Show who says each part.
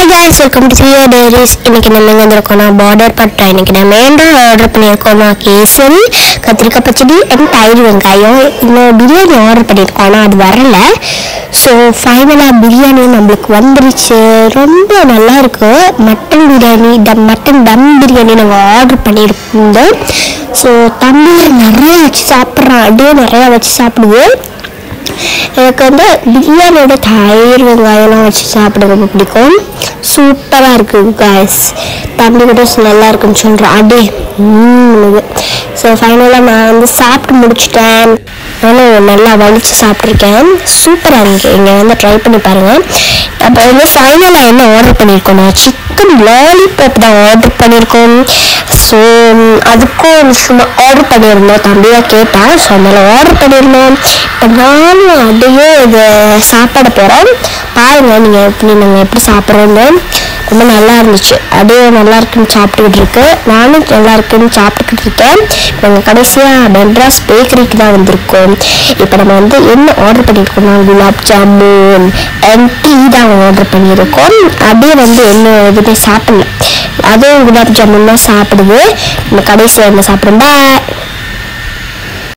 Speaker 1: Hi guys, welcome to Theo Diaries. இன்னைக்கு நம்ம எங்க வந்திருக்கோம்னா பார்டர் பட்டா. இன்னைக்கு நம்ம ஆர்டர் பண்ணியிருக்கோம்னா கேசரி, கத்திரிக்காய் பச்சடி அண்ட் தயிர் வெங்காயம். இன்னும் பிரியாணி ஆர்டர் பண்ணியிருக்கோம், அது வரல. ஸோ ஃபைனலாக பிரியாணி நம்மளுக்கு வந்துருச்சு. ரொம்ப நல்லா இருக்கு. மட்டன் பிரியாணி, மட்டன் தம் பிரியாணி நாங்கள் ஆர்டர் பண்ணியிருந்தோம். ஸோ தம்பி நிறைய வச்சு சாப்பிட்றான், அப்படியே நிறையா வச்சு சாப்பிடுவோம். எனக்கு வந்து பிரியாணியோட தயிர் வெங்காயம்லாம் வச்சு சாப்பிட ரொம்ப பிடிக்கும். சூப்பராக இருக்குது காய்ஸ். தம்பி கூட நல்லா இருக்குன்னு சொல்கிறேன். அப்படியே ஸோ ஃபைனலாக நான் வந்து சாப்பிட்டு முடிச்சிட்டேன். நானும் நல்லா வலிச்சு சாப்பிட்ருக்கேன். சூப்பராக இருக்குது. இங்கே வந்து ட்ரை பண்ணி பாருங்கள். அப்போ வந்து ஃபைனலாக என்ன ஆர்டர் பண்ணியிருக்கோம்னா சிக்கன் லாலிபாப் தான் ஆர்டர் பண்ணியிருக்கோம். ஸோ அதுக்கும் சும்மா ஆர்டர் பண்ணியிருந்தோம். தம்பியாக கேட்டான். ஸோ அதனால் ஆர்டர் பண்ணியிருந்தோம். இப்போ நானும் அதையே இதை சாப்பிட போகிறோம். பாருங்கள் நாங்கள் எப்படி சாப்பிட்றோன்னு. ரொம்ப நல்லா இருந்துச்சு. அப்படியே நல்லா இருக்குன்னு சாப்பிட்டுக்கிட்டு இருக்கு. நானும் நல்லா இருக்குன்னு சாப்பிட்டுக்கிட்டு இருக்கேன். நாங்கள் கடைசியாக மெட்ராஸ் பேக்கரிக்கு தான் வந்திருக்கோம். இப்போ நம்ம வந்து என்ன ஆர்டர் பண்ணியிருக்கோம்னா குலாப் ஜாமுன் அண்ட் டீ தான் ஆர்டர் பண்ணியிருக்கோம். அப்படியே வந்து என்ன எதுவுமே சாப்பிடல, அதுவும் குலாப் ஜாமுன் தான் சாப்பிடுது. நம்ம கடைசியாக என்ன சாப்பிடும். பாய்.